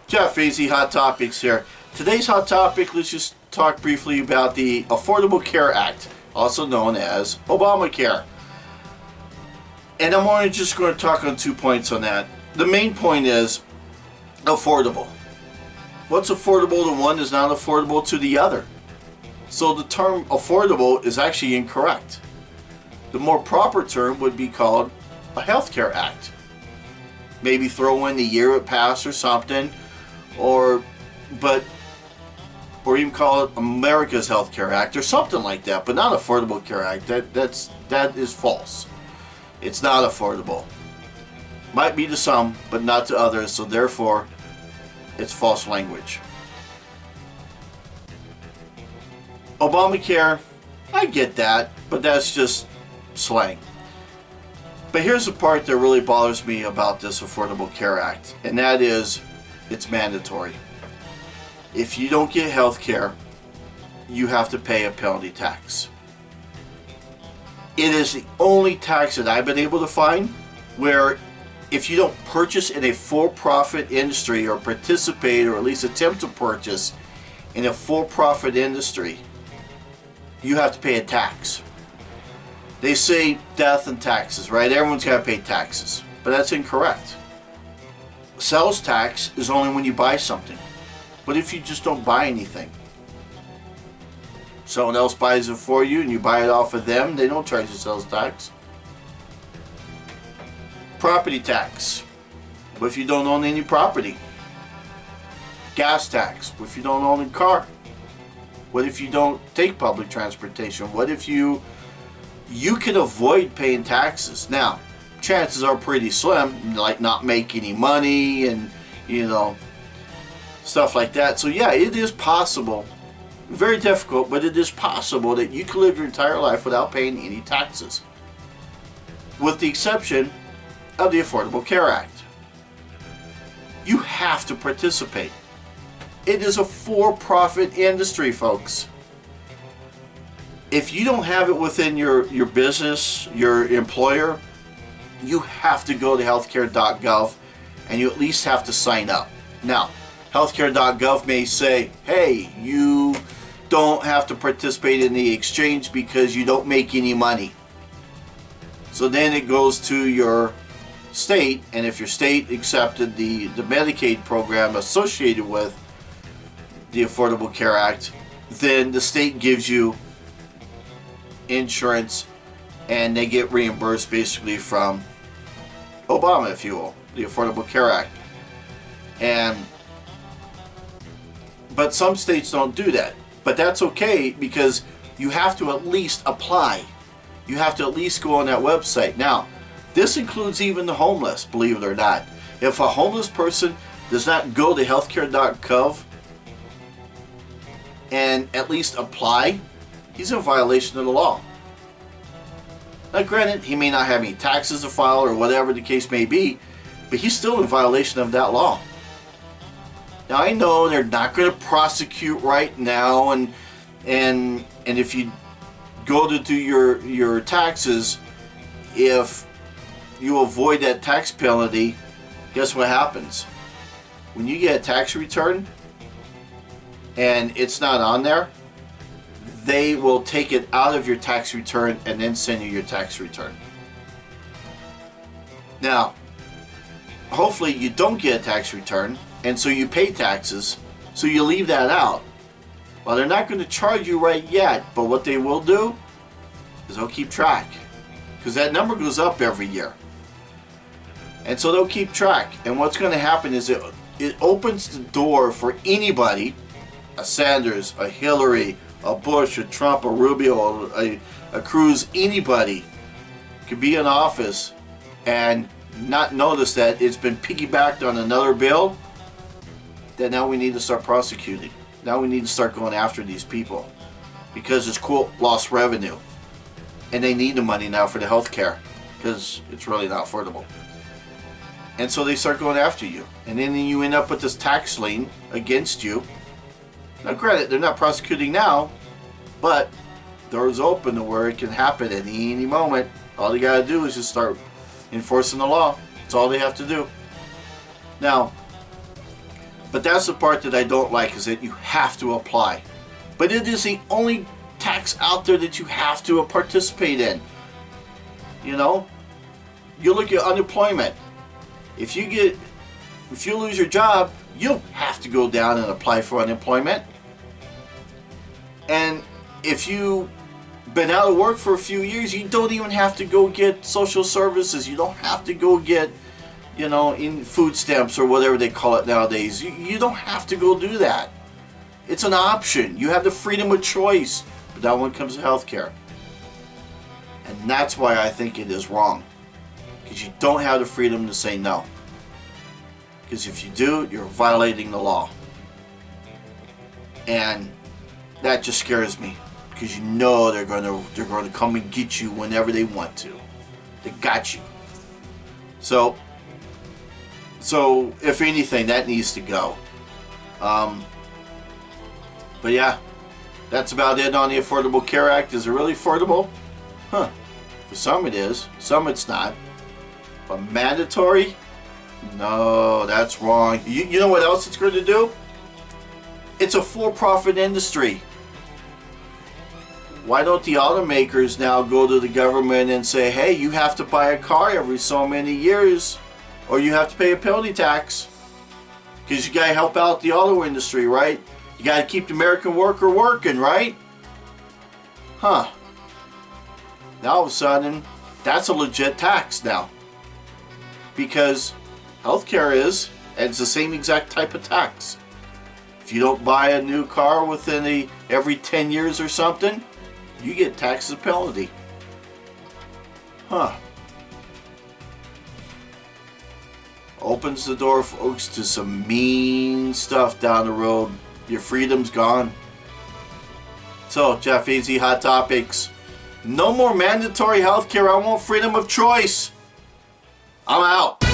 Jeff, Easy Hot Topics here. Today's hot topic, let's just talk briefly about the Affordable Care Act, also known as Obamacare. And I'm only just going to talk on 2 points on that. The main point is affordable. What's affordable to one is not affordable to the other. So the term affordable is actually incorrect. The more proper term would be called a Healthcare Act. Maybe throw in the year it passed or something, or even call it America's Healthcare Act or something like that, but not Affordable Care Act. That is false. It's not affordable. Might be to some, but not to others, so therefore it's false language. Obamacare, I get that, but that's just slang. But here's the part that really bothers me about this Affordable Care Act, and that is it's mandatory. If you don't get health care, you have to pay a penalty tax. It is the only tax that I've been able to find where if you don't purchase in a for-profit industry or participate or at least attempt to purchase in a for-profit industry, you have to pay a tax. They say death and taxes, right? Everyone's got to pay taxes, but that's incorrect. Sales tax is only when you buy something. What if you just don't buy anything? Someone else buys it for you and you buy it off of them, they don't charge you sales tax. Property tax. What if you don't own any property? Gas tax. What if you don't own a car? What if you don't take public transportation? What if you can avoid paying taxes? Now, chances are pretty slim, like not make any money and, stuff like that. So yeah, it is possible. Very difficult, but it is possible that you can live your entire life without paying any taxes. With the exception of the Affordable Care Act. You have to participate. It is a for-profit industry, folks. If you don't have it within your business, your employer, you have to go to healthcare.gov and you at least have to sign up. Now, healthcare.gov may say, hey, you don't have to participate in the exchange because you don't make any money. So then it goes to your state, and if your state accepted the Medicaid program associated with the Affordable Care Act, then the state gives you insurance and they get reimbursed basically from Obama, if you will, the Affordable Care Act. But some states don't do that. But that's okay because you have to at least apply. You have to at least go on that website. Now, this includes even the homeless, believe it or not. If a homeless person does not go to healthcare.gov and at least apply, he's in violation of the law. Now granted, he may not have any taxes to file or whatever the case may be, but he's still in violation of that law. Now I know they're not going to prosecute right now, and if you go to do your taxes, if you avoid that tax penalty, guess what happens? When you get a tax return and it's not on there, they will take it out of your tax return and then send you your tax return. Now, hopefully you don't get a tax return, and so you pay taxes, so you leave that out. Well, they're not going to charge you right yet, but what they will do is they'll keep track, because that number goes up every year. And so they'll keep track, and what's going to happen is it opens the door for anybody, a Sanders, a Hillary, a Bush, a Trump, a Rubio, a Cruz, anybody could be in office and not notice that it's been piggybacked on another bill, that now we need to start prosecuting. Now we need to start going after these people because it's, quote, lost revenue. And they need the money now for the health care because it's really not affordable. And so they start going after you. And then you end up with this tax lien against you. Now granted, they're not prosecuting now, but doors open to where it can happen at any moment. All they gotta do is just start enforcing the law. That's all they have to do. Now, But that's the part that I don't like, is that you have to apply. But it is the only tax out there that you have to participate in. You know, you look at unemployment. If you lose your job, you have to go down and apply for unemployment. And if you've been out of work for a few years, you don't even have to go get social services. You don't have to go get, in food stamps or whatever they call it nowadays. You don't have to go do that. It's an option. You have the freedom of choice. But that one comes to healthcare. And that's why I think it is wrong. Because you don't have the freedom to say no. Because if you do, you're violating the law. And that just scares me. Because they're going to come and get you whenever they want to. They got you. So if anything, that needs to go. But yeah, that's about it on the Affordable Care Act. Is it really affordable? For some it is, some it's not. But mandatory? No, that's wrong. You know what else it's going to do? It's a for-profit industry. Why don't the automakers now go to the government and say, hey, you have to buy a car every so many years, or you have to pay a penalty tax? Because you got to help out the auto industry, right? You got to keep the American worker working, right? Now all of a sudden, that's a legit tax now. Because healthcare is, and it's the same exact type of tax. If you don't buy a new car within every 10 years or something, you get taxed as a penalty. Opens the door, folks, to some mean stuff down the road. Your freedom's gone. So, Jeff Easy, Hot Topics. No more mandatory health care. I want freedom of choice. I'm out.